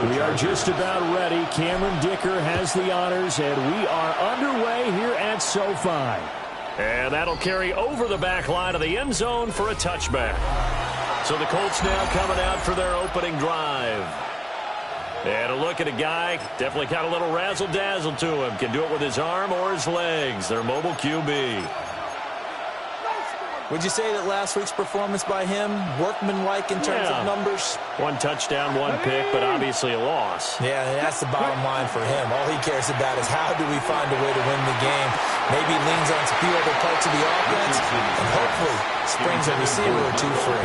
We are just about ready. Cameron Dicker has the honors, and we are underway here at SoFi. And that'll carry over the back line of the end zone for a touchback. So the Colts now coming out for their opening drive. And a look at a guy, definitely got a little razzle-dazzle to him. Can do it with his arm or his legs. Their mobile QB. Would you say that last week's performance by him, workmanlike in terms of numbers? One touchdown, one pick, but obviously a loss. Yeah, that's the bottom line for him. All he cares about is how do we find a way to win the game. Maybe leans on a few other parts of the offense, and hopefully springs a receiver or two free.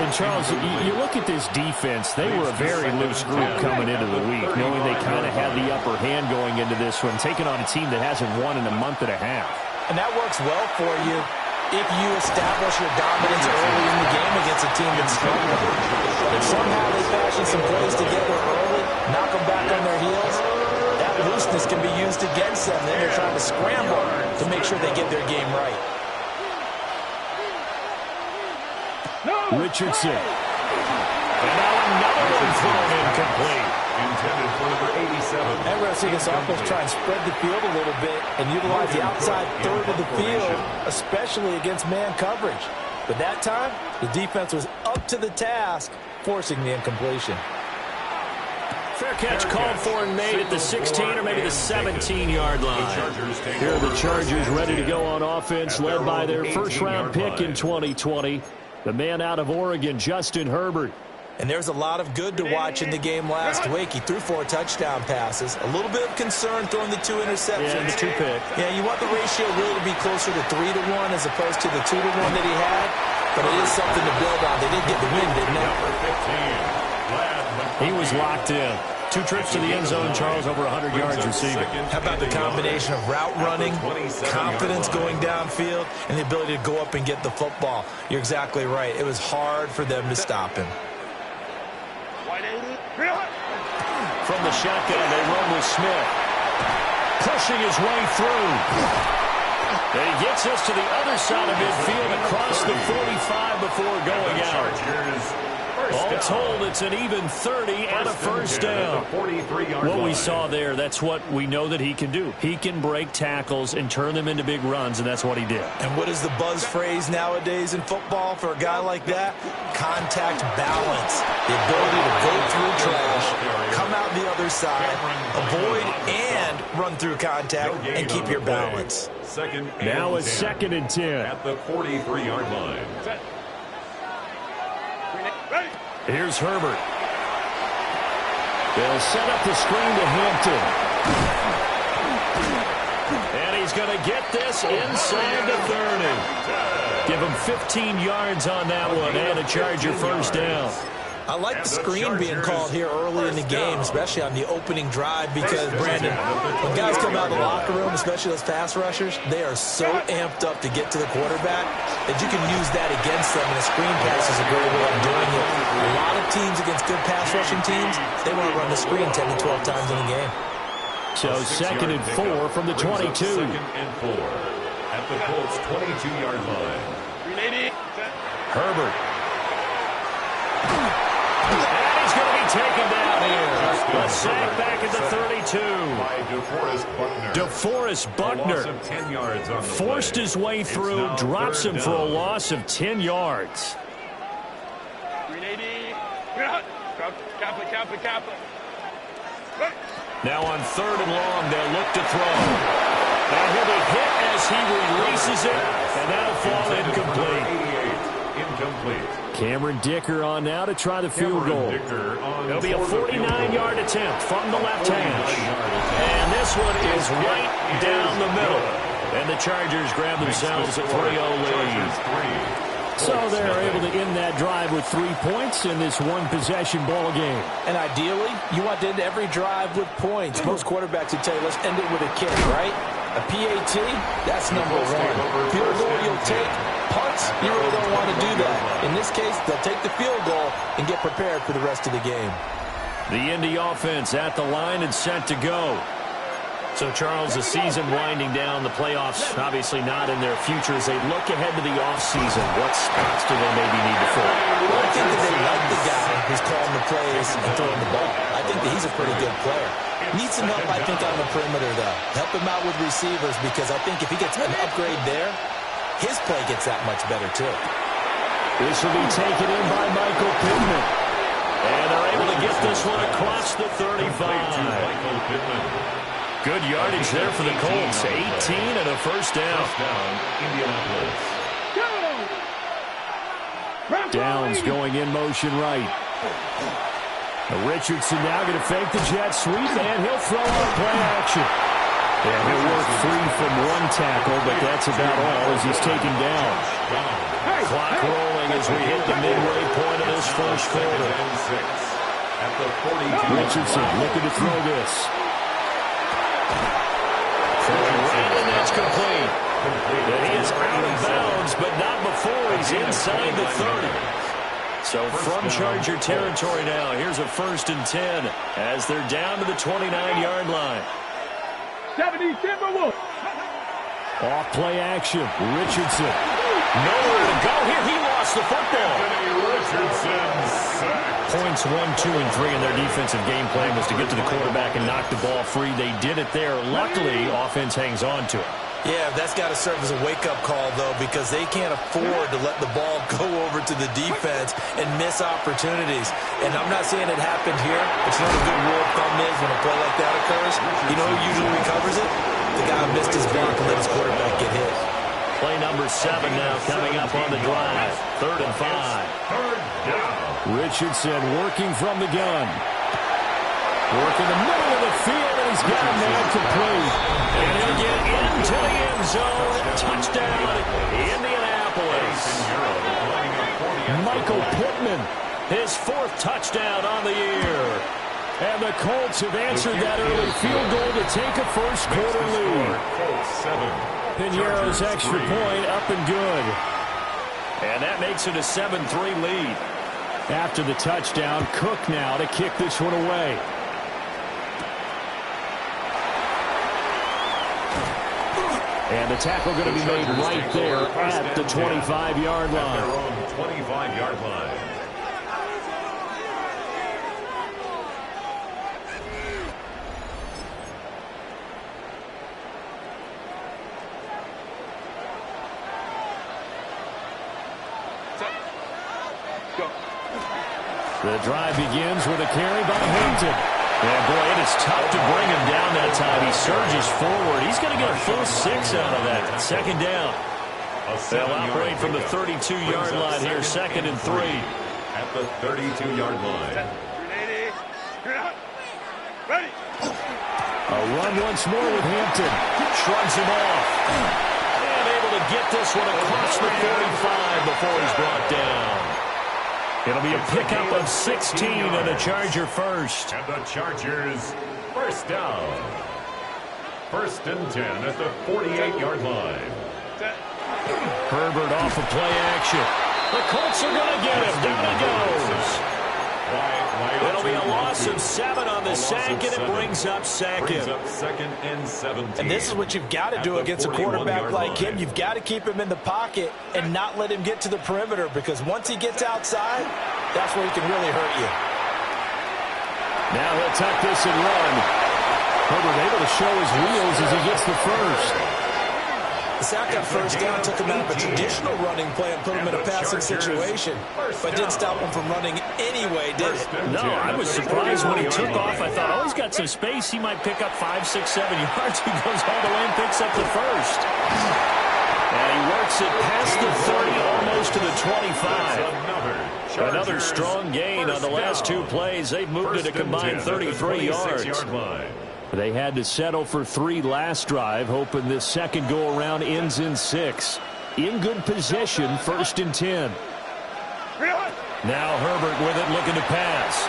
And, Charles, you look at this defense, they were a very loose group coming into the week, knowing they kind of had the upper hand going into this one, taking on a team that hasn't won in a month and a half. And that works well for you if you establish your dominance early in the game against a team that's struggling. But somehow they fashion some plays together early, knock them back on their heels. That looseness can be used against them. Then they're trying to scramble to make sure they get their game right. Richardson. And now another one thrown incomplete. Intended for number 87. And we're going to see this offense try and spread the field a little bit and utilize the outside third of the field, especially against man coverage. But that time, the defense was up to the task, forcing the incompletion. Fair catch called for and made at the 16 or maybe the 17-yard line. Here are the Chargers ready to go on offense, led by their first-round pick in 2020, the man out of Oregon, Justin Herbert. And there's a lot of good to watch in the game last week. He threw 4 touchdown passes. A little bit of concern throwing the 2 interceptions. Yeah, the 2 pick. Yeah, you want the ratio really to be closer to 3-1 as opposed to the 2-1 that he had. But it is something to build on. They did get the win, didn't they? He was locked in. 2 trips to the end zone, Charles, over 100 yards receiving. How about the combination of route running, confidence going downfield, and the ability to go up and get the football? You're exactly right. It was hard for them to stop him. From the shotgun, they run with Smith. Pushing his way through. And he gets us to the other side of midfield across the 45 before going out. All told, it's an even 30 and a first down. What we saw there, that's what we know that he can do. He can break tackles and turn them into big runs, and that's what he did. And what is the buzz phrase nowadays in football for a guy like that? Contact balance. The ability to go through trash, come out the other side, avoid and run through contact, and keep your balance. Now a 2nd and 10. At the 43-yard line. Here's Herbert. They'll set up the screen to Hampton. And he's going to get this inside the 30. Give him 15 yards on that one and a Charger first down. I like the screen being called here early in the game, especially on the opening drive, because, Brandon, when guys come out of the locker room, especially those pass rushers, they are so amped up to get to the quarterback that you can use that against them, and a screen pass is a great way of doing it. A lot of teams against good pass rushing teams, they want to run the screen 10 to 12 times in a game. So 2nd and 4 from the 22. 2nd and 4 at the Colts 22-yard line. Herbert. And he's going to be taken down here. A sack back at the 32. By DeForest Buckner. 10 yards on the forced his way through, drops him for a loss of 10 yards. Now on 3rd and long, they'll look to throw. And he'll be hit as he releases it, and that'll fall incomplete. Cameron Dicker on now to try the field goal. It'll be a 49-yard attempt from the left hash. And this one is right down the middle. And the Chargers grab themselves a 3-0 lead. So they're able to end that drive with 3 points in this one-possession ball game. And ideally, you want to end every drive with points. Most quarterbacks would tell you, let's end it with a kick, right? A PAT, that's number 1. Field goal you'll take. Punts, you really don't want to do that. In this case, they'll take the field goal and get prepared for the rest of the game. The Indy offense at the line and set to go. So, Charles, the season winding down, the playoffs obviously not in their future. As they look ahead to the offseason, what spots do they maybe need to fill? Well, I think that they like the guy who's calling the plays and throwing the ball. I think that he's a pretty good player. Needs some help, I think, on the perimeter, though. Help him out with receivers, because I think if he gets an upgrade there, his play gets that much better, too. This will be taken in by Michael Pittman. And they're able to get this one across the 35. Good yardage there for the Colts. 18 and a first down. Downs going in motion right. Richardson now going to fake the jet sweep, and he'll throw on play action. And he'll work free from one tackle, but that's about all as he's taken down. Clock rolling as we hit the midway point of this first quarter. Richardson looking to throw this. And that's complete. And he is out of bounds, but not before he's inside the 30. So from Charger territory now, here's a 1st and 10 as they're down to the 29-yard line. Off play action. Richardson. Nowhere to go here. He lost the football. Points 1, 2, and 3 in their defensive game plan was to get to the quarterback and knock the ball free. They did it there. Luckily, offense hangs on to it. Yeah, that's got to serve as a wake-up call, though, because they can't afford to let the ball go over to the defense and miss opportunities. And I'm not saying it happened here, but you know what a good rule of thumb is when a play like that occurs? You know who usually recovers it? The guy who missed his block and let his quarterback get hit. Play number 7 now coming up on the drive. 3rd and 5. Richardson working from the gun. Working the middle of the field, and he's got a man complete. And he'll get into the end zone. Touchdown, Indianapolis. Michael Pittman, his 4th touchdown on the year. And the Colts have answered that early field goal to take a first quarter lead. Piñeiro's extra point up and good. And that makes it a 7-3 lead. After the touchdown, Cook now to kick this one away. And the tackle going to be made right there at the 25-yard line. At their own 25-yard line. The drive begins with a carry by Hampton. And, boy, it is tough to bring him down that time. He surges forward. He's going to get a full 6 out of that. 2nd down. They'll operate from the 32-yard line here, 2nd and 3. At the 32-yard line. A run once more with Hampton. Shrugs him off. And able to get this one across the 45 before he's brought down. It'll be a pickup of 16 and a Charger first. And the Chargers first down. 1st and 10 at the 48-yard line. Herbert off of play action. The Colts are going to get him. Down he goes. It'll be a loss of 7 on the sack, and it brings up 2nd. 2nd and 17. And this is what you've got to do against a quarterback like him. You've got to keep him in the pocket and not let him get to the perimeter, because once he gets outside, that's where he can really hurt you. Now he'll tuck this and run. Herbert able to show his wheels as he gets the first. The sack on first down took him out of a traditional running play and put him in a passing situation, but didn't stop him from running anyway, did it? No, I was surprised when he took off. I thought, oh, he's got some space. He might pick up 5, 6, 7 yards. He goes all the way and picks up the first. And he works it past the 30, almost to the 25. Another strong gain on the last 2 plays. They've moved it a combined 33 yards. They had to settle for 3 last drive, hoping this second go-around ends in 6. In good position, 1st and 10. Now Herbert with it, looking to pass.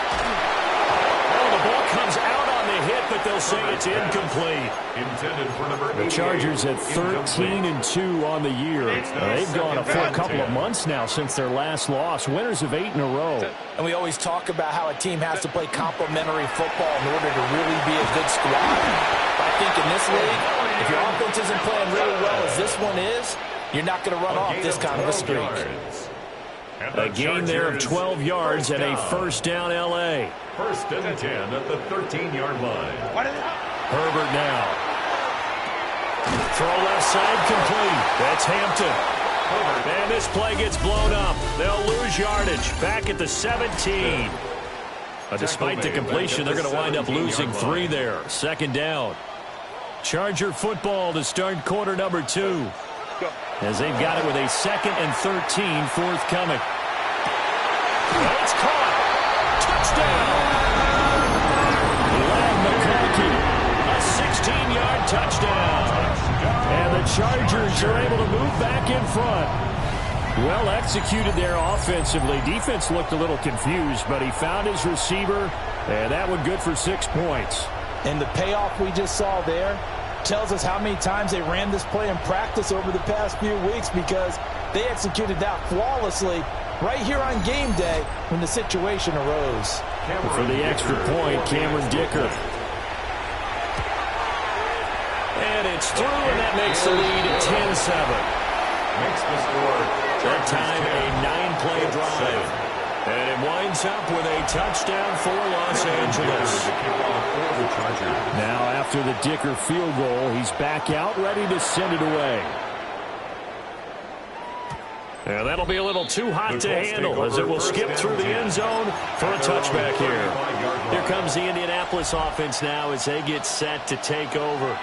Oh, the ball comes out on the hit, but they'll say it's incomplete. Intended for number 88. The Chargers at 13-2 on the year. They've gone a full couple of months now since their last loss. Winners of 8 in a row. And we always talk about how a team has to play complementary football in order to really be a good squad. I think in this league, if your offense isn't playing really well as this one is, you're not going to run off this kind of a streak. A gain there of 12 yards and a first down L.A. First and 10 at the 13-yard line. Herbert now. Throw left side complete. That's Hampton. And this play gets blown up. They'll lose yardage. Back at the 17. Despite the completion, they're going to wind up losing 3 there. Second down. Charger football to start quarter number 2. As they've got it with a 2nd and 13 forthcoming. It's caught. Touchdown. Lag McConkey. A 16-yard touchdown. And the Chargers are able to move back in front. Well executed there offensively. Defense looked a little confused, but he found his receiver, and that one good for 6 points. And the payoff we just saw there tells us how many times they ran this play in practice over the past few weeks, because they executed that flawlessly right here on game day when the situation arose. For the extra point, Cameron Dicker. And it's through, and that makes the lead at 10-7. Makes the score. That time a 9-play drive. And it winds up with a touchdown for Los Angeles. Now after the Dicker field goal, he's back out ready to send it away. And that'll be a little too hot to handle as it will skip through the end zone for a touchback here. Here comes the Indianapolis offense now as they get set to take over.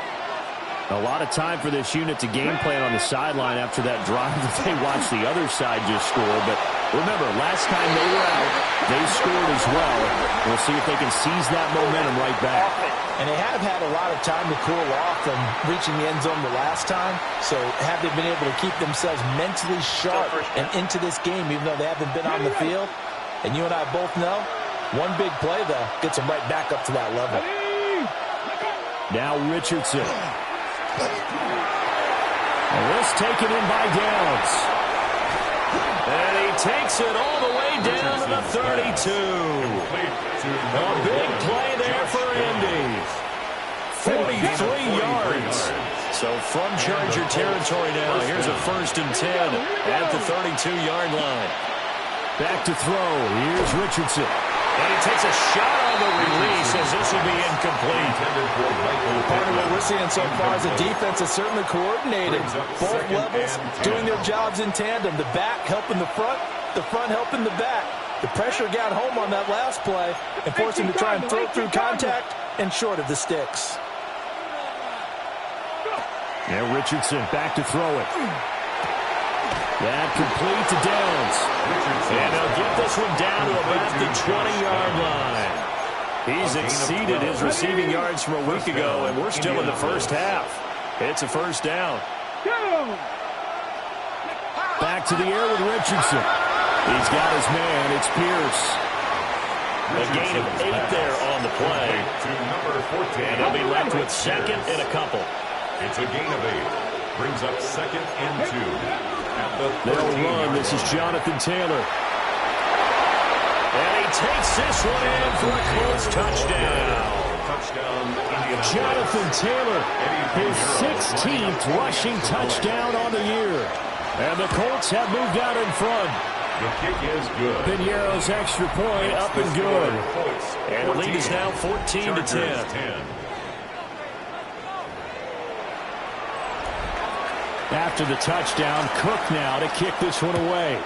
A lot of time for this unit to game plan on the sideline after that drive that they watched the other side just score. But remember, last time they were out, they scored as well. We'll see if they can seize that momentum right back. And they have had a lot of time to cool off from reaching the end zone the last time. So have they been able to keep themselves mentally sharp and into this game, even though they haven't been on the field? And you and I both know, one big play, though, gets them right back up to that level. Now Richardson. And this taken in by Downs. And he takes it all the way down to the 32. A big play there for Indy. 43 yards. So from Charger territory now, here's a 1st and 10 at the 32-yard line. Back to throw. Here's Richardson. And he takes a shot on the release as this will be incomplete. Part of what we're seeing so far is the defense is certainly coordinated. Both levels doing their jobs in tandem. The back helping the front helping the back. The pressure got home on that last play and forced him to try and throw through contact and short of the sticks. Now Richardson back to throw it. That complete to Downs. And they'll get this one down to about the 20-yard line. He's exceeded his receiving yards from a week ago, and we're still in the first half. It's a first down. Back to the air with Richardson. He's got his man. It's Pierce. A gain of 8 there on the play. And they'll be left with 2nd and a couple. It's a gain of 8. Brings up 2nd and 2. They'll run. This is Jonathan Taylor. And he takes this one in for a close touchdown. Jonathan Taylor, his 16th rushing touchdown on the year. And the Colts have moved out in front. The kick is good. Pinheiro's extra point up and good. And the lead is now 14-10. After the touchdown, Cook now to kick this one away.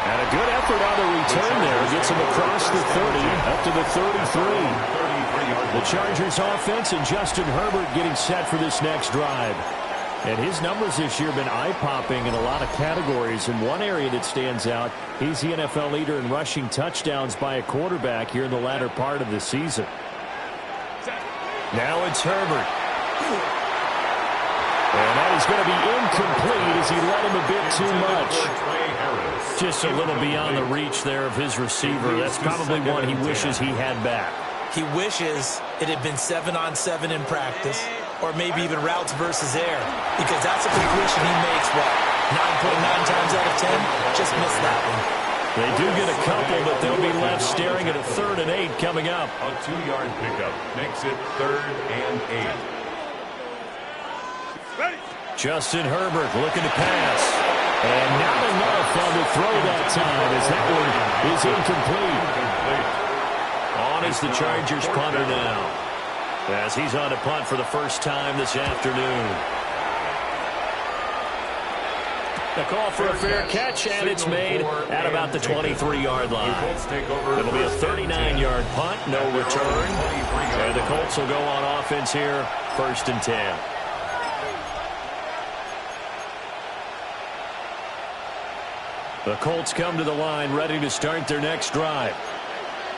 And a good effort on the return there. Gets him across the 30, up to the 33. The Chargers offense and Justin Herbert getting set for this next drive. And his numbers this year have been eye-popping in a lot of categories. In one area that stands out, he's the NFL leader in rushing touchdowns by a quarterback here in the latter part of the season. Now it's Herbert. And that is going to be incomplete as he let him a bit too much. Just a little beyond the reach there of his receiver. That's probably one he wishes he had back. He wishes it had been 7-on-7 in practice, or maybe even routes versus air, because that's a completion he makes, 9.9 times out of 10, just missed that one. They do get a couple, but they'll be left staring at a 3rd and 8 coming up. A 2-yard pickup makes it 3rd and 8. Justin Herbert looking to pass. And not enough on the throw that time as that one is incomplete. On is the Chargers punter now, as he's on to punt for the first time this afternoon. The call for a fair catch, and it's made at about the 23-yard line. It'll be a 39-yard punt, no return. And the Colts will go on offense here, 1st and 10. The Colts come to the line, ready to start their next drive.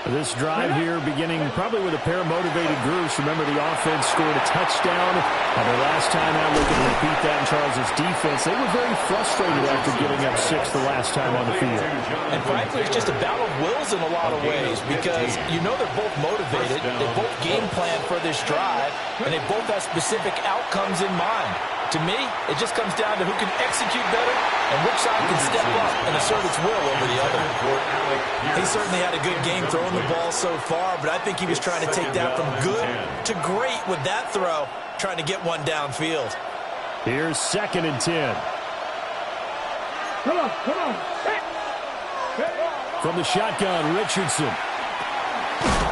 This drive here beginning probably with a pair of motivated groups. Remember, the offense scored a touchdown. And the last time out, looking to repeat that in Charles' defense, they were very frustrated after giving up 6 the last time on the field. And frankly, it's just a battle of wills in a lot of ways because you know they're both motivated. They both game plan for this drive, and they both have specific outcomes in mind. To me, it just comes down to who can execute better and which side can step up and assert its will over the other. He certainly had a good game throwing the ball so far, but I think he was trying to take that from good to great with that throw, trying to get one downfield. Here's 2nd and 10. Come on. From the shotgun, Richardson.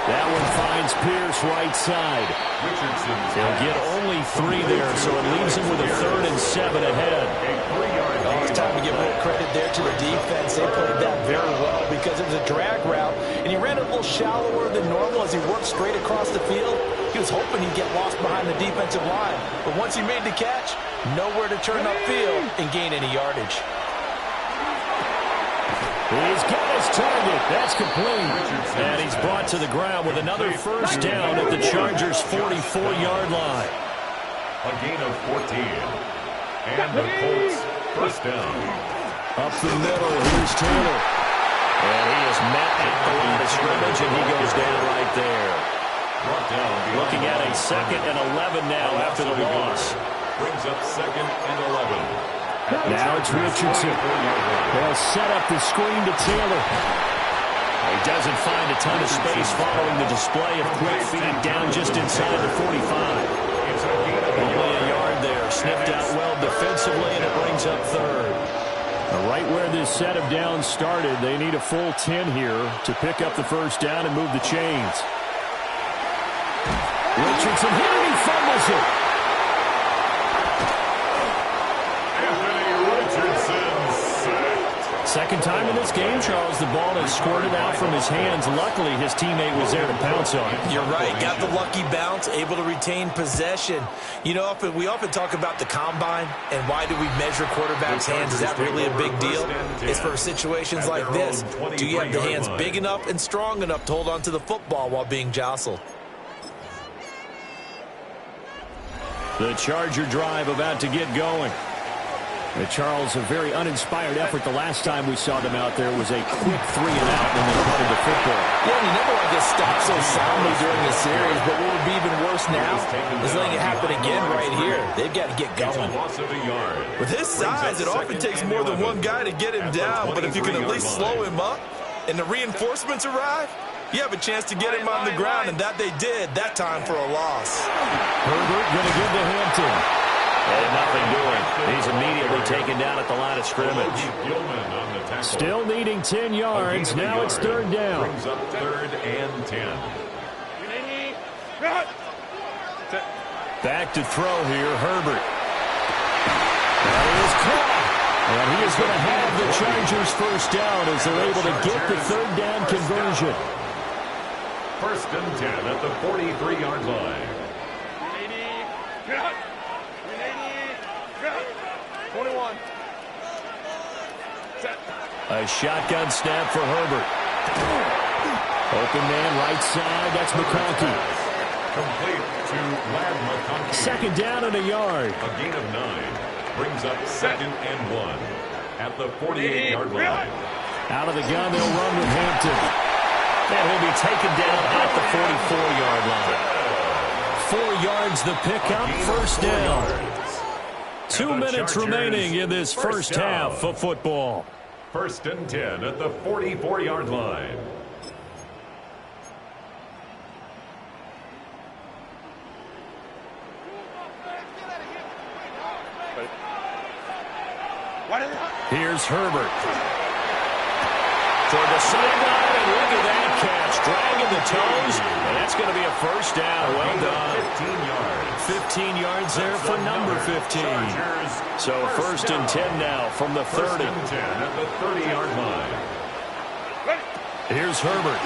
That one finds Pierce right side. He'll get only 3 there, so it leaves him with a 3rd and 7 ahead. Oh, it's time to give more credit there to the defense. They played that very well because it was a drag route, and he ran a little shallower than normal as he worked straight across the field. He was hoping he'd get lost behind the defensive line, but once he made the catch, nowhere to turn upfield and gain any yardage. He's got his target. That's complete. And he's brought to the ground with another 1st down at the Chargers' 44-yard line. A gain of 14. And the Colts 1st down. Up the middle, here's Taylor. And he is met at the line of scrimmage, and he goes down right there. Looking at a 2nd and 11 now after the loss. Brings up 2nd and 11. Now it's Richardson. They'll set up the screen to Taylor. He doesn't find a ton of space following the display of quick feet down just inside the 45. Only a yard there. Sniffed out well defensively, and it brings up 3rd. Right where this set of downs started, they need a full 10 here to pick up the 1st down and move the chains. Richardson here, and he fumbles it. Second time in this game, Charles, the ball has squirted out from his hands. Luckily, his teammate was there to pounce on it. You're right. Got the lucky bounce, able to retain possession. You know, we often talk about the combine and why do we measure quarterbacks' hands. Is that really a big deal? It's for situations like this. Do you have the hands big enough and strong enough to hold on to the football while being jostled? The Charger drive about to get going. Charles, a very uninspired effort the last time we saw them out there was a quick 3 and out when they punted the football. Yeah, and you never want to get stopped so soundly during the series, but what would be even worse now is letting it happen again right here. They've got to get going. With his size, it often takes more than one guy to get him down, but if you can at least slow him up and the reinforcements arrive, you have a chance to get him on the ground, and that they did, that time for a loss. Herbert going to give to Hampton. And nothing doing. He's immediately taken down at the line of scrimmage. Still needing 10 yards. Now it's 3rd down. Brings up 3rd and 10. Back to throw here, Herbert. That is caught. And he is going to have the Chargers 1st down as they're able to get the 3rd down conversion. 1st and 10 at the 43-yard line. 21. A shotgun snap for Herbert. Open man right side. That's McConkey. Complete to Lad McConkey. 2nd down and a yard. A gain of 9. Brings up 2nd and 1 at the 48-yard line. Out of the gun, they'll run with Hampton. And he'll be taken down at the 44-yard line. 4 yards the pickup, 1st down. 2 minutes remaining in this first half of football. 1st and 10 at the 44-yard line. Here's Herbert. Toward the sideline, and look at that catch. Dragging the toes, and that's going to be a first down. Well done. 15 yards there for number 15. So 1st and 10 now from the 30. 1st and 10 at the 30-yard line. Here's Herbert.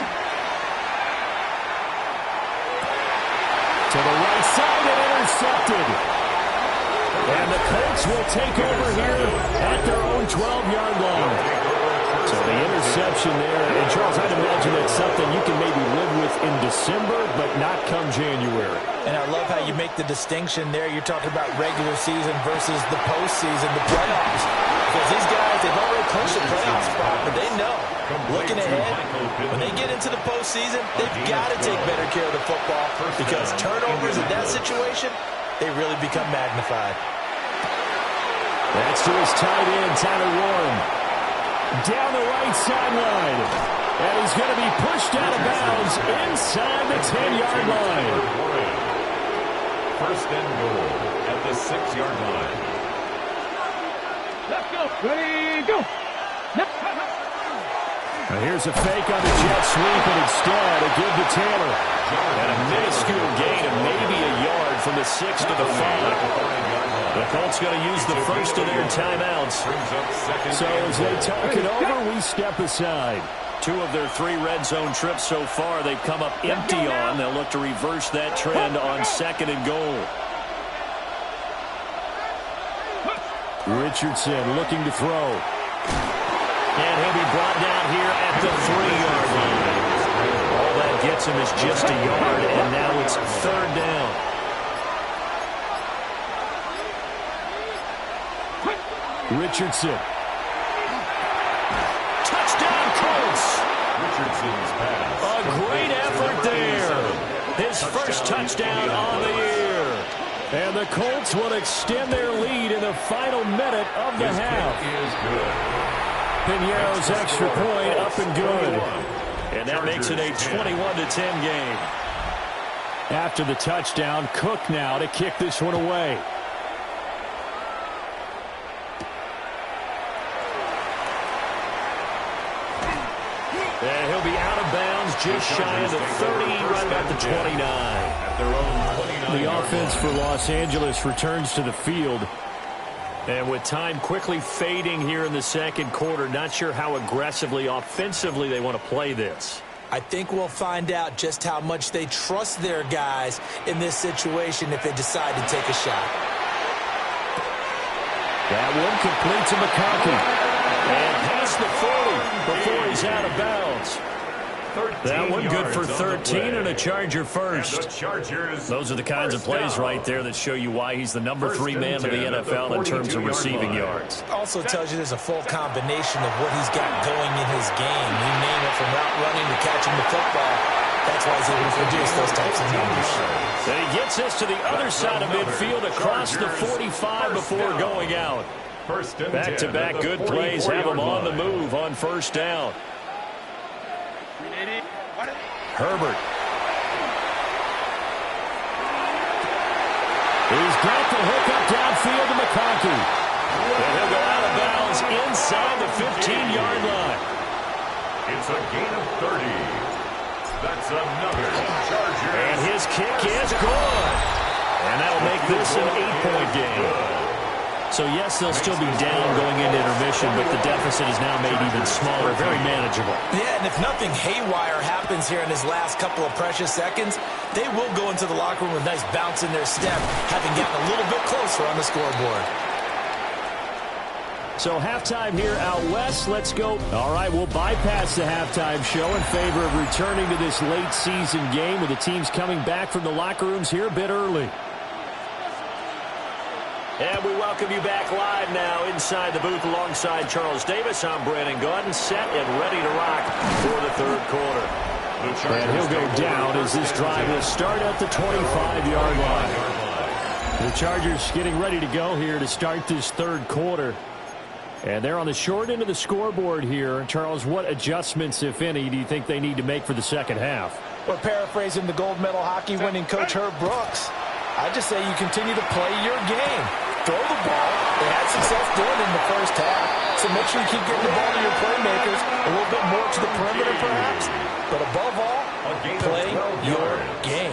To the right side and intercepted. And the Colts will take over here at their own 12-yard line. So the interception there. And, Charles, I'd imagine that's something you can maybe live with in December, but not come January. And I love how you make the distinction there. You're talking about regular season versus the postseason, the playoffs. Because these guys, they've already clinched the playoff spot, but they know, looking ahead, when they get into the postseason, they've got to take better care of the football because turnovers in that situation, they really become magnified. That's to his tight end, Tyler Warren. Down the right sideline. And he's going to be pushed out of bounds inside the 10-yard line. 1st and goal at the 6-yard line. Let's go. Ready, go. Now here's a fake on the jet sweep, and instead a give to Taylor. And a minuscule gain of maybe a yard from the 6 to the 5. The Colts going to use the first of their timeouts. So as they talk it over, we step aside. 2 of their 3 red zone trips so far they've come up empty on. They'll look to reverse that trend on 2nd and goal. Richardson looking to throw. And he'll be brought down here at the 3-yard line. All that gets him is just a yard, and now it's 3rd down. Richardson. Touchdown, Colts. Richardson's pass. A great effort there. His first touchdown on the year. And the Colts will extend their lead in the final minute of the half. Piñeiro's extra point up and good. And that makes it a 21-10 game. After the touchdown, Cook now to kick this one away. And he'll be out of bounds just shy of the 30, right about the 29. At their own 29. The offense for Los Angeles returns to the field. And with time quickly fading here in the 2nd quarter, not sure how aggressively, offensively they want to play this. I think we'll find out just how much they trust their guys in this situation if they decide to take a shot. That one complete to McConkey. And past the 40 before he's out of bounds. That one good for 13 and a Charger first. Those are the kinds of plays right there that show you why he's the number 3 man in the NFL in terms of receiving yards. Also tells you there's a full combination of what he's got going in his game. You name it, from route running to catching the football. That's why he's able to produce those types of numbers. And he gets us to the other side of midfield across the 45 before going out. Back-to-back good plays have him on the move on 1st down. Herbert. He's got the hook up downfield to McConkey. And he'll go out of bounds inside the 15-yard line. It's a gain of 30. That's another Charger. And his kick is good. And that'll make this an 8-point game. So, yes, they'll still be down going into intermission, but the deficit is now made even smaller, very manageable. Yeah, and if nothing haywire happens here in his last couple of precious seconds, they will go into the locker room with a nice bounce in their step, having gotten a little bit closer on the scoreboard. So halftime here out west. Let's go. All right, we'll bypass the halftime show in favor of returning to this late season game with the teams coming back from the locker rooms here a bit early. And we welcome you back live now inside the booth alongside Charles Davis. I'm Brandon Gaudin, set and ready to rock for the 3rd quarter. And he'll go down as this drive will start at the 25-yard line. The Chargers getting ready to go here to start this third quarter. And they're on the short end of the scoreboard here. Charles, what adjustments, if any, do you think they need to make for the second half? Well, paraphrasing the gold medal hockey winning coach Herb Brooks, I just say you continue to play your game. Throw the ball. They had success doing it in the first half. So make sure you keep getting the ball to your playmakers, a little bit more to the perimeter perhaps. But above all, play your game.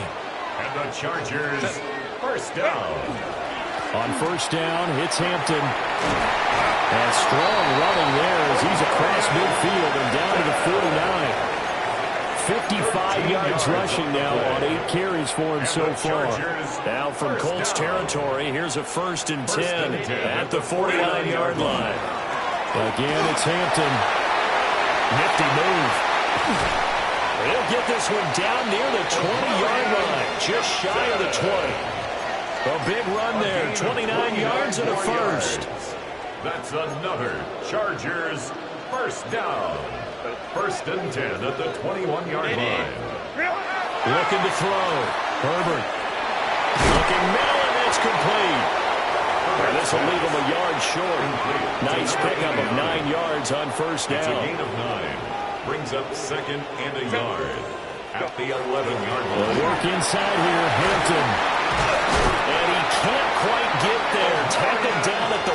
And the Chargers, first down. On first down, it's Hampton. And strong running there as he's across midfield and down to the 49. 55 yards rushing now on 8 carries for him so far. Now from Colts territory, here's a 1st and 10 at the 49-yard line. Again, it's Hampton. Nifty move. He'll get this one down near the 20-yard line, just shy of the 20. A big run there, 29 yards and a 1st. That's another Chargers first down. 1st and 10 at the 21-yard line. Looking to throw. Herbert. Looking middle, and it's complete. And this will leave him a yard short. Nice pickup of 9 yards on first down. It's a gain of 9. Brings up 2nd and a yard at the 11-yard line. Work inside here, Hampton. And he can't quite get there. Tackled down at the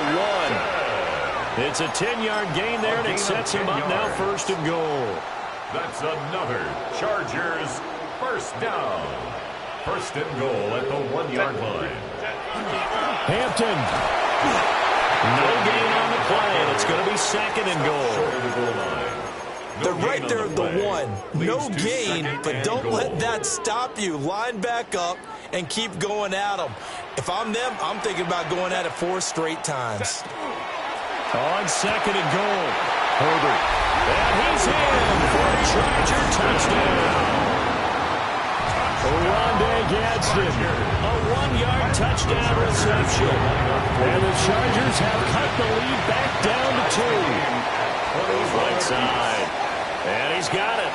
1. It's a 10-yard gain there, and it sets him up now 1st and goal. That's another Chargers first down. 1st and goal at the 1-yard line. Hampton. No gain on the play, and it's going to be 2nd and goal. They're right there at the 1. No gain, but don't let that stop you. Line back up and keep going at them. If I'm them, I'm thinking about going at it 4 straight times. On 2nd and goal. Herbert. And he's in for a Charger touchdown. Rondé Gadsden. A 1-yard touchdown reception. And the Chargers have cut the lead back down to 2. Right side. And he's got it.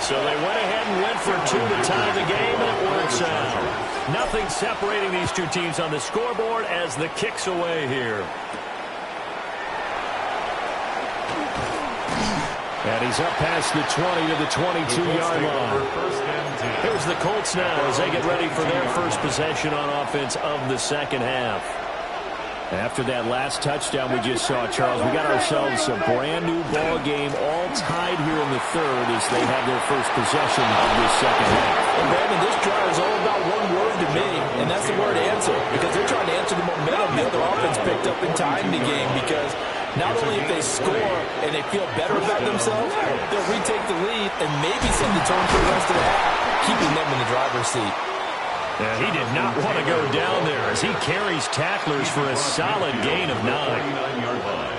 So they went ahead and went for 2 to tie the game, and it works out. Nothing separating these two teams on the scoreboard as the kick's away here. And he's up past the 20 to the 22-yard line. Here's the Colts now as they get ready for their first possession on offense of the second half. After that last touchdown we just saw, Charles, we got ourselves a brand-new ball game all tied here in the third as they have their first possession of this second half. And Brandon, this drive is all about one word to me, and that's the word answer, because they're trying to answer the momentum the other offense picked up in tying the game, because not only if they score and they feel better about themselves, they'll retake the lead and maybe set the tone for the rest of the half, keeping them in the driver's seat. Yeah, he did not want to go down there as he carries tacklers for a solid gain of 9. 49-yard line.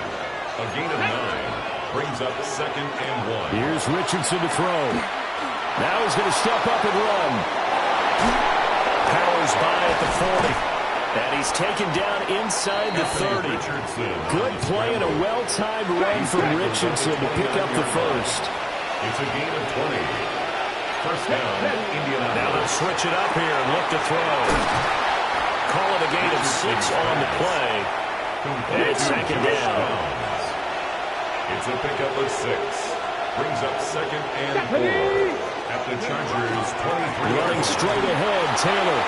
A gain of 9 brings up 2nd and 1. Here's Richardson to throw. Now he's going to step up and run. Powers by at the 40. And he's taken down inside the 30. Good play and a well-timed run from Richardson to pick up the 1st. It's a gain of 20. First down, Indiana. Now they'll switch it up here and look to throw. Call it a gain of 6 on the play. And it's 2nd down. It's a pickup of 6. Brings up 2nd and 4 at the Chargers 23. Running straight ahead, Taylor.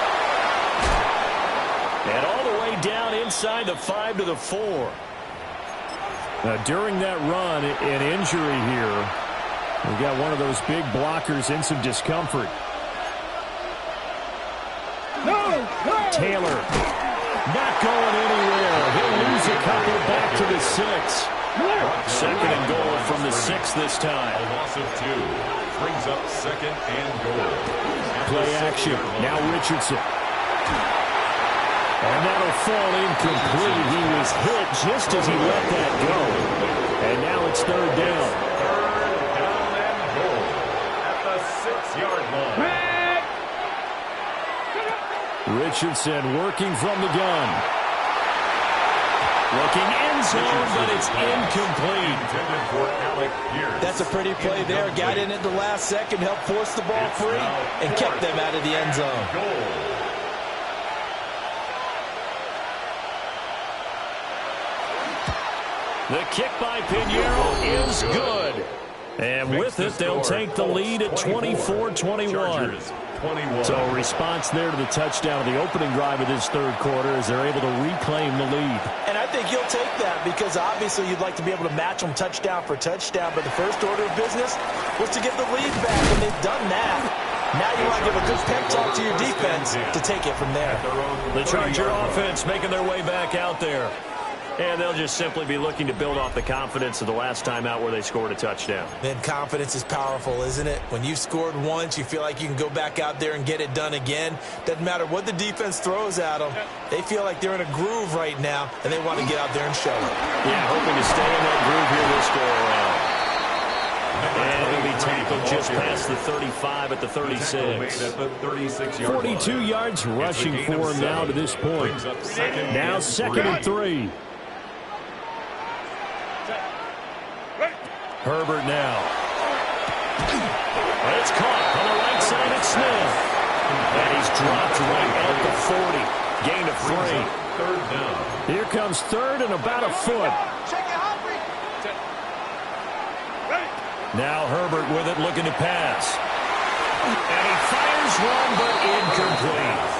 And all the way down inside the 5 to the 4. Now, during that run, an injury here. We got one of those big blockers in some discomfort. Taylor not going anywhere. He'll lose a couple back to the 6. 2nd and goal from the 6 this time. A loss of 2 brings up 2nd and goal. Play action. Now Richardson. And that'll fall incomplete. He was hit just as he let that go. And now it's 3rd down. Richardson working from the gun. Looking end zone, but it's incomplete. That's a pretty play there. Got in at the last second, helped force the ball free, and kept them out of the end zone. The kick by Pinheiro is good. And with it, they'll take the lead at 24-21. So a response there to the touchdown of the opening drive of this third quarter as they're able to reclaim the lead. And I think you'll take that because obviously you'd like to be able to match them touchdown for touchdown, but the first order of business was to get the lead back, and they've done that. Now you want to give a good pep talk to your defense to take it from there. The Charger offense making their way back out there. And they'll just simply be looking to build off the confidence of the last time out where they scored a touchdown. Then confidence is powerful, isn't it? When you've scored once, you feel like you can go back out there and get it done again. Doesn't matter what the defense throws at them. They feel like they're in a groove right now, and they want to get out there and show it. Yeah, hoping to stay in that groove here this go around. And he'll be tackled just past the 35 at the 36. 42 yards rushing for him now to this point. Now 2nd and 3. Herbert now. It's caught on the right side at Smith. And he's dropped right at the 40. Gain of 3. Third down. Here comes third and about a foot. Now Herbert with it, looking to pass. And he fires one, but incomplete.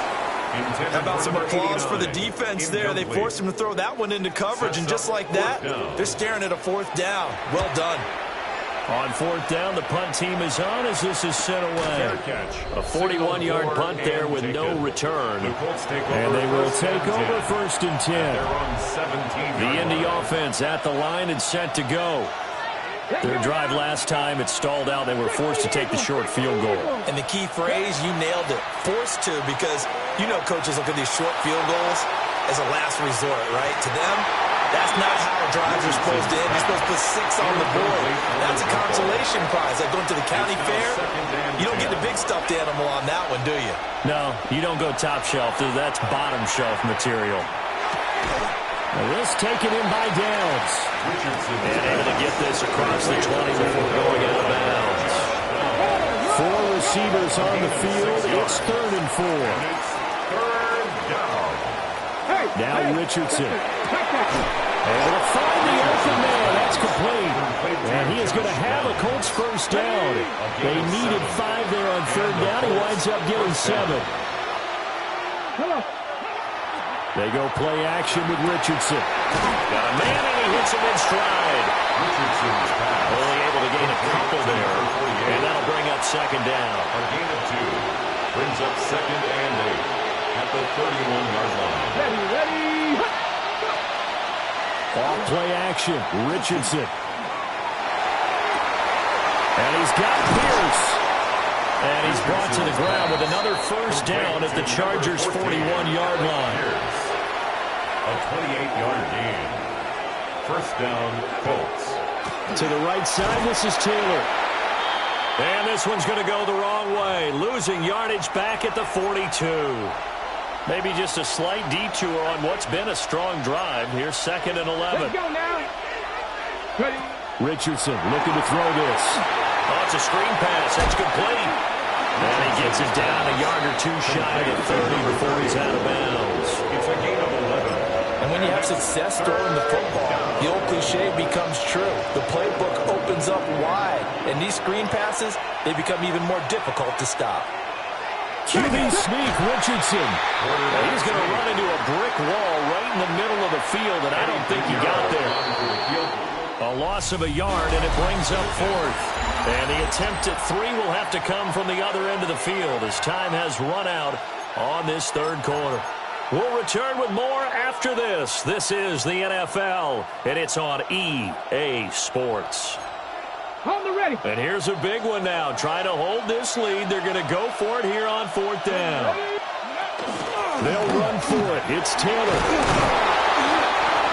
How about some applause for the defense there? They forced him to throw that one into coverage, and just like that, they're staring at a 4th down. Well done. On 4th down, the punt team is on as this is sent away. A 41-yard punt there with no return. And they will take over 1st and 10. The Indy offense at the line and set to go. Their drive last time, it stalled out. They were forced to take the short field goal. And the key phrase, you nailed it, forced to, because you know coaches look at these short field goals as a last resort, right? To them, that's not how drives are supposed to end. You're supposed to put 6 on the board. That's a consolation prize. Like going to the county fair, you don't get the big stuffed animal on that one, do you? No, you don't go top shelf. That's bottom shelf material. This taken in by Downs. And able to get this across the 20 before going out of bounds. 4 receivers on the field. It's 3rd and 4. Now Richardson. Able to find the open man. That's complete. And he is going to have a Colts first down. They needed 5 there on 3rd down. He winds up getting 7. They go play action with Richardson. Got a man and he hits him in stride. Richardson's pass. Only able to gain a couple there. And that'll bring up 2nd down. A gain of 2 brings up 2nd and 8 at the 31-yard line. Ready. Off play action. Richardson. And he's got Pierce. And he's brought to the ground with another first down at the Chargers' 41-yard line. A 28-yard gain. First down, Colts. To the right side, this is Taylor. And this one's going to go the wrong way. Losing yardage back at the 42. Maybe just a slight detour on what's been a strong drive. Here's 2nd and 11. Let's go now. Ready. Richardson looking to throw this. Oh, it's a screen pass. That's complete. And he gets it down a yard or 2 shy of 30 before he's out of bounds. It's a gain of 11. And when you have success throwing the football, the old cliche becomes true. The playbook opens up wide. And these screen passes, they become even more difficult to stop. QB sneak, Richardson. And he's going to run into a brick wall right in the middle of the field, and I don't think he got there. A loss of a yard, and it brings up 4th. And the attempt at 3 will have to come from the other end of the field as time has run out on this 3rd quarter. We'll return with more after this. This is the NFL, and it's on EA Sports. On the ready. And here's a big one now. Trying to hold this lead. They're going to go for it here on 4th down. They'll run for it. It's Taylor.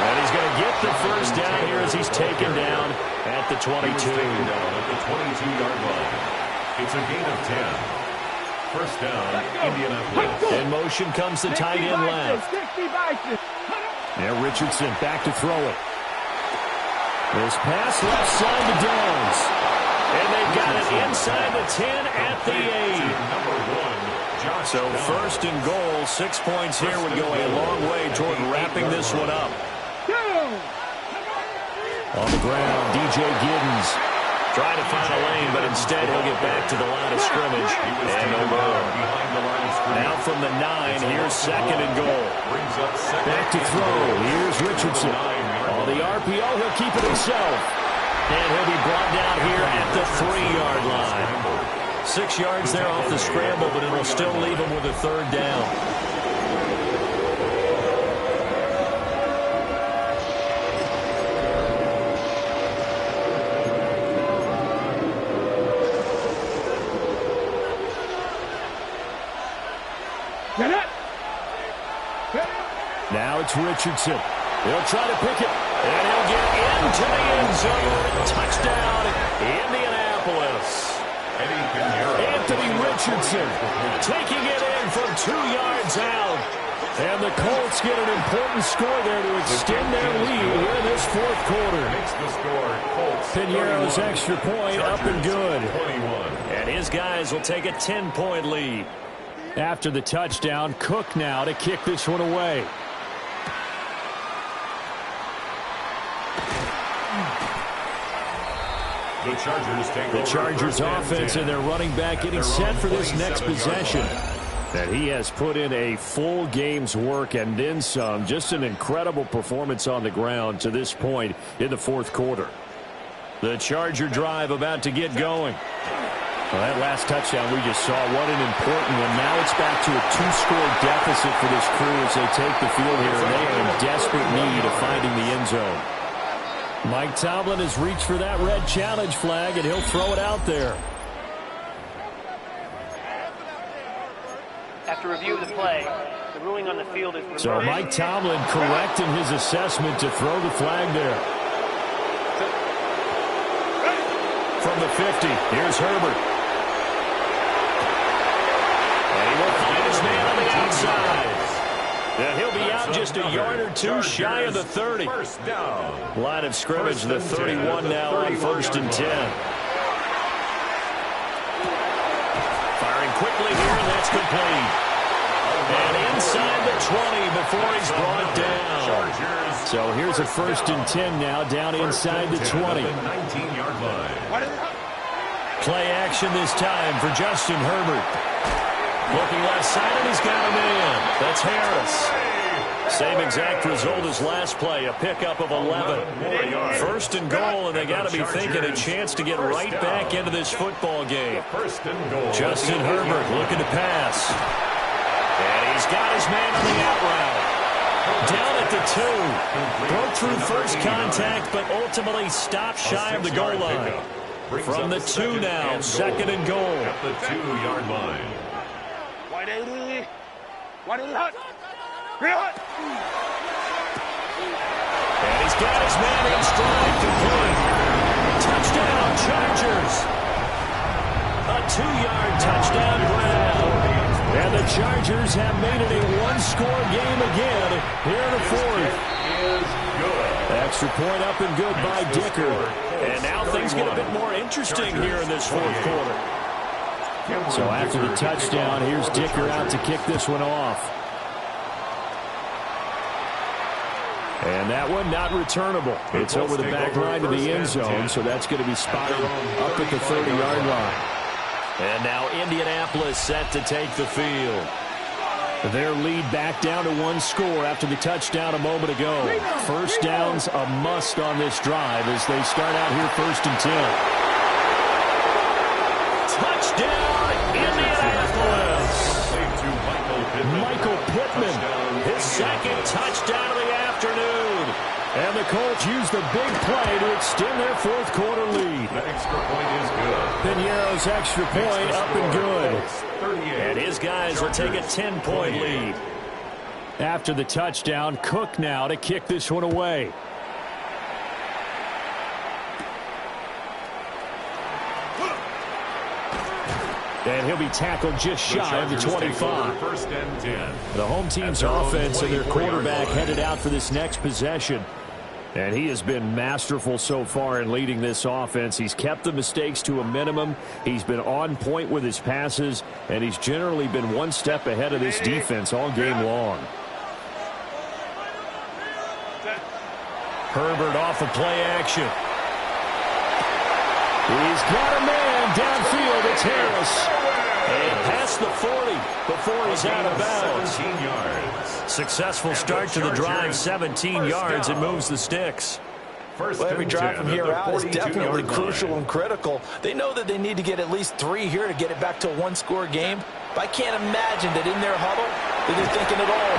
And he's going to get the first down here as he's taken down at the 22. At the 22-yard line. It's a gain of 10. First down, Indianapolis. In motion comes the tight end left. Now Richardson back to throw it. This pass left side to Downs. And they've got it inside the 10 at the 8. So 1st and goal, 6 points here would go a long way toward wrapping this one up. On the ground, DJ Giddens trying to find a lane, but instead he'll get back to the line of scrimmage and no more. Now from the 9, here's second and goal. Back to throw. Here's Richardson. On the RPO, he'll keep it himself. And he'll be brought down here at the 3-yard line. 6 yards there off the scramble, but it'll still leave him with a third down. Now it's Richardson. He'll try to pick it, and he'll get into the end zone. Touchdown, Indianapolis. Anthony Richardson taking it in from 2 yards out. And the Colts get an important score there to extend their lead here in this fourth quarter. Piñeiro's extra point up and good. And his guys will take a 10-point lead. After the touchdown, Cook now to kick this one away. The Chargers offense and their running back getting set for this next possession. And he has put in a full game's work and then some. Just an incredible performance on the ground to this point in the fourth quarter. The Charger drive about to get going. Well, that last touchdown we just saw, what an important one. Now it's back to a 2-score deficit for this crew as they take the field here, and they are in desperate need of finding the end zone. Mike Tomlin has reached for that red challenge flag, and he'll throw it out there. After review of the play, the ruling on the field is reversed. So Mike Tomlin correct in his assessment to throw the flag there. From the 50, here's Herbert. And he will find his man on the outside. And he'll be out just a yard or two shy of the 30. Line of scrimmage, the 31 now on 1st and 10. Firing quickly here, and that's complete. And inside the 20 before he's brought down. So here's a 1st and 10 now, down inside the 20. Play action this time for Justin Herbert. Looking left side, and he's got him in. That's Harris. Same exact result as last play, a pickup of 11. 1st and goal, and they got to be thinking a chance to get right back into this football game. Justin Herbert looking to pass. And he's got his man on the out route. Down at the 2. Broke through first contact, but ultimately stopped shy of the goal line. From the 2 now, 2nd and goal. At the 2-yard line. And he's got his man in stride, complete. Touchdown, Chargers. A 2-yard touchdown grab. And the Chargers have made it a 1-score game again here in the fourth. Extra point up and good by Dicker. And now things get a bit more interesting here in this fourth quarter. So after the touchdown, here's Dicker out to kick this one off. And that one not returnable. It's over the back line to the end zone, so that's going to be spotted up at the 30-yard line. And now Indianapolis set to take the field. Their lead back down to 1 score after the touchdown a moment ago. First down's a must on this drive as they start out here 1st and 10. Touchdown, Indianapolis. Michael Pittman, his 2nd touchdown of the afternoon. And the Colts use the big play to extend their fourth quarter lead. That extra point is good. Piñeiro's extra point up and good. And his guys will take a 10-point lead. After the touchdown, Cook now to kick this one away. And he'll be tackled just shy of the 25. The home team's offense and their quarterback headed out for this next possession. And he has been masterful so far in leading this offense. He's kept the mistakes to a minimum. He's been on point with his passes, and he's generally been one step ahead of this defense all game long. Herbert off of play action. He's got a man downfield. It's Harris. And past the 40 before he's out of bounds. 17 yards. Successful start to the drive, 17 yards. It moves the sticks. Well, every drive from here out is definitely crucial and critical. They know that they need to get at least 3 here to get it back to a one-score game. But I can't imagine that in their huddle that they're thinking at all.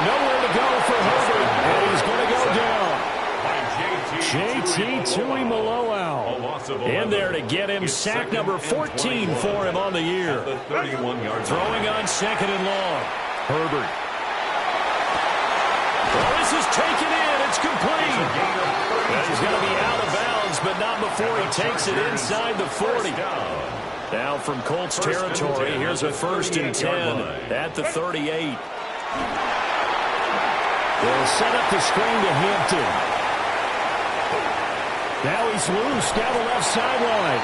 Nowhere to go for Herbert, and he's going to go down. JT Tuimoloau in there to get him sack number 14 for him on the year. Throwing on second and long. Herbert. Well, this is taken in. It's complete. He's going to be out of bounds, but not before he takes it inside the 40. Now from Colts territory, here's a 1st and 10 at the 38. They'll set up the screen to Hampton. Now he's loose down the left sideline.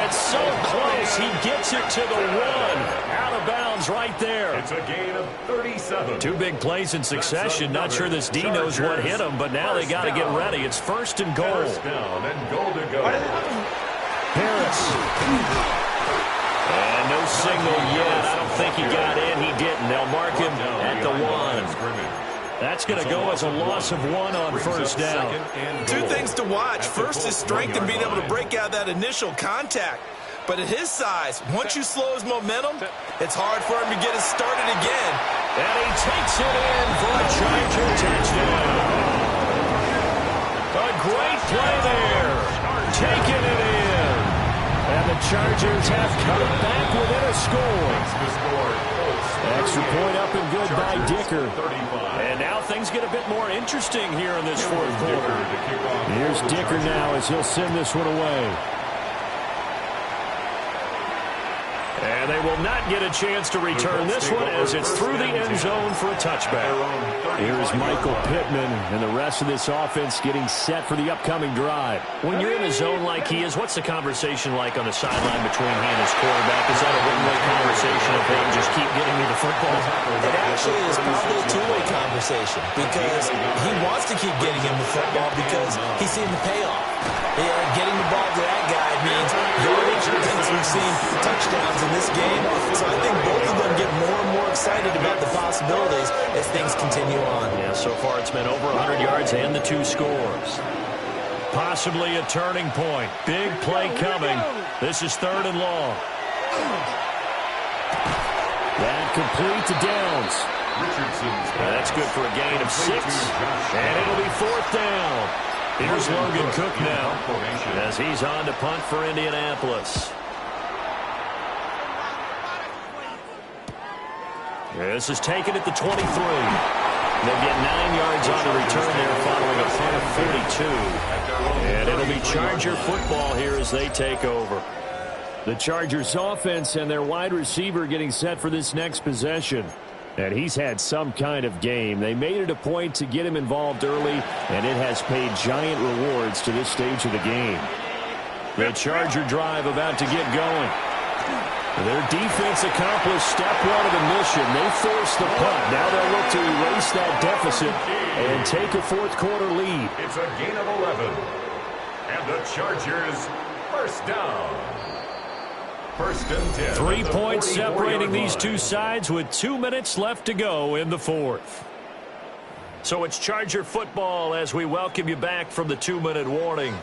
It's so close. He gets it to the 1. Out of bounds right there. It's a gain of 37. 2 big plays in succession. Not sure this D knows what hit him, but now they got to get ready. It's 1st and goal. First down and goal to go. Harris. And no signal yet. I don't think he got in. He didn't. They'll mark him at the 1. That's going to go as a loss of 1 on 1st down. 2 things to watch. First is strength and being able to break out that initial contact. But at his size, once you slow his momentum, it's hard for him to get it started again. And he takes it in for a Charger touchdown. A great play there. Taking it in. And the Chargers have come back within a score. Extra point up and good by Dicker. And now things get a bit more interesting here in this 4th quarter. Here's Dicker now as he'll send this one away. And they will not get a chance to return this one as it's through the end zone for a touchback. Here's Michael Pittman and the rest of this offense getting set for the upcoming drive. When you're in a zone like he is, what's the conversation like on the sideline between he and his quarterback? Is that a one-way conversation of, hey, just keep getting me the football? It actually is probably a 2-way conversation because he wants to keep getting him the football because he's seen the payoff. Getting the ball to that guy means yardage, since we've seen touchdowns in this game. So I think both of them get more and more excited about the possibilities as things continue on. Yeah, so far it's been over 100 yards and the 2 scores. Possibly a turning point. Big play coming. This is 3rd and long. That complete to Downs. That's good for a gain of 6. And it'll be 4th down. Here's Logan Cook now as he's on to punt for Indianapolis. This is taken at the 23. They'll get 9 yards on the return there following a punt of 42. And it'll be Charger football here as they take over. The Chargers offense and their wide receiver getting set for this next possession. And he's had some kind of game. They made it a point to get him involved early, and it has paid giant rewards to this stage of the game. The Charger drive about to get going. Their defense accomplished step 1 of the mission. They forced the punt. Now they'll look to erase that deficit and take a 4th quarter lead. It's a gain of 11. And the Chargers, 1st down. 1st and 10. 3 points separating these 2 sides with 2 minutes left to go in the 4th. So it's Charger football as we welcome you back from the 2-minute warning.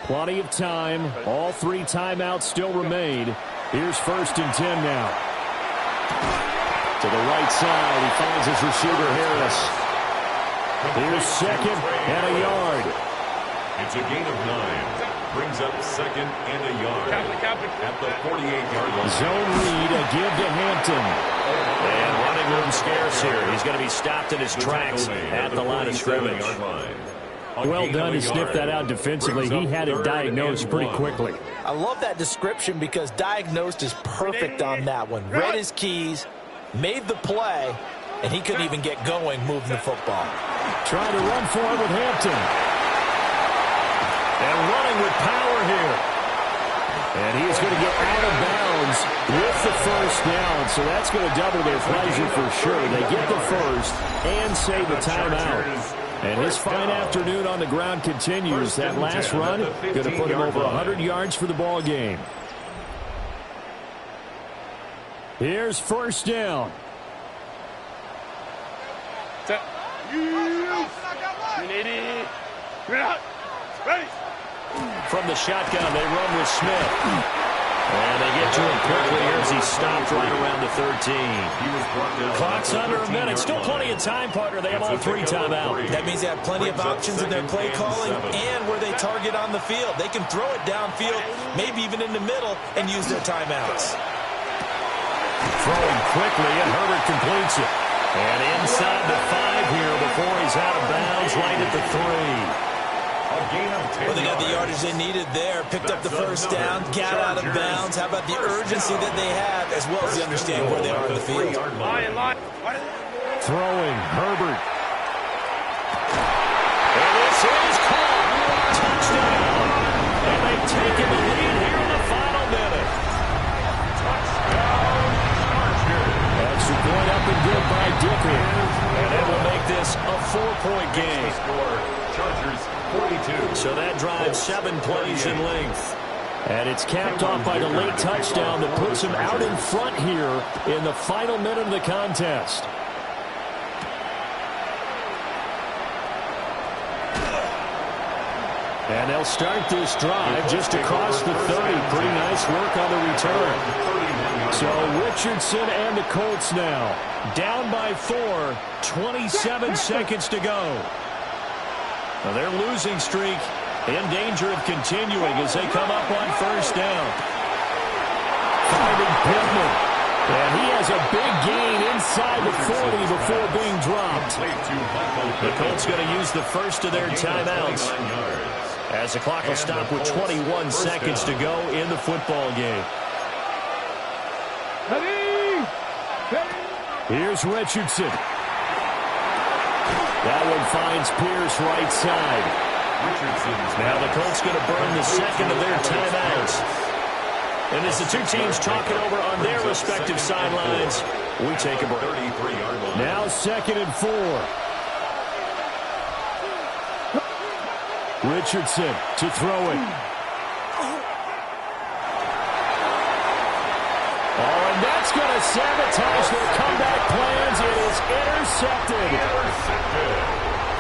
Plenty of time. All 3 timeouts still remain. Here's 1st and 10 now. To the right side, he finds his receiver Harris. Here's 2nd and a yard. It's a gain of 9. Brings up 2nd and a yard at the 48-yard line. Zone read, a give to Hampton. And running room scarce here. He's going to be stopped in his tracks at the line of scrimmage. Well done to sniff that out defensively. He had it diagnosed pretty quickly. I love that description because diagnosed is perfect on that one. Read his keys, made the play, and he couldn't even get going moving the football. Trying to run for it with Hampton. And running with power here. And he is going to get out of bounds with the 1st down. So that's going to double their pleasure for sure. They get the 1st and save a timeout. And his fine afternoon on the ground continues. That last run going to put him over 100 yards for the ball game. Here's first down. From the shotgun, they run with Smith. And they get to him quickly here as he stopped right around the 13. Clock's under a minute. Still plenty of time, partner. They have all 3 timeouts. That means they have plenty of options in their play calling and where they target on the field. They can throw it downfield, maybe even in the middle, and use their timeouts. Throwing quickly, and Herbert completes it. And inside the 5 here before he's out of bounds right at the 3. Well, they got the yardage they needed there, picked up the first down, got out of bounds. How about the urgency that they have, as well as they understand where they are in the field. Throwing, Herbert. And this is caught. Touchdown. And they've taken the lead here in the final minute. Extra point up and good by Dicker. And it will make this a 4-point game. Chargers 42. So that drives 7 plays in length. And it's capped off by the late touchdown that puts him out in front here in the final minute of the contest. And they'll start this drive just across the 30. Pretty nice work on the return. So Richardson and the Colts now down by 4, 27 seconds to go. Now their losing streak in danger of continuing as they come up on first down. Finding Pittman. And he has a big gain inside the 40 before being dropped. The Colts going to use the first of their timeouts as the clock will stop with 21 seconds to go in the football game. Here's Richardson. That one finds Pierce right side. Now the Colts going to burn the second of their timeouts. And as the two teams talk it over on their respective sidelines, we take a break. Now 2nd and 4. Richardson to throw it. Oh, and that's going to sabotage their comeback plans. It is intercepted.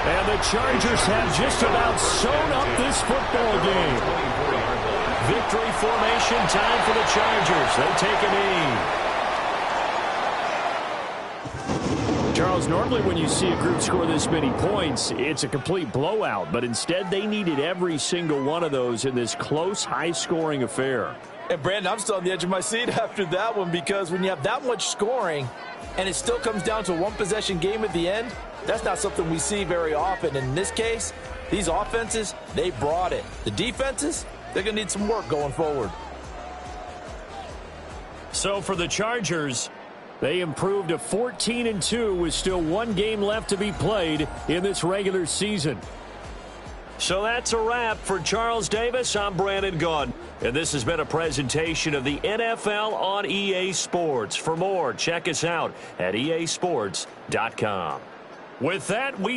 And the Chargers have just about sewn up this football game. Victory formation time for the Chargers. They take a knee. Charles, normally when you see a group score this many points, it's a complete blowout. But instead, they needed every single one of those in this close, high-scoring affair. And, Brandon, I'm still on the edge of my seat after that one because when you have that much scoring and it still comes down to a one-possession game at the end, that's not something we see very often. And in this case, these offenses, they brought it. The defenses, they're going to need some work going forward. So for the Chargers, they improved to 14-2 with still one game left to be played in this regular season. So that's a wrap for Charles Davis. I'm Brandon Gaudin, and this has been a presentation of the NFL on EA Sports. For more, check us out at easports.com. With that, we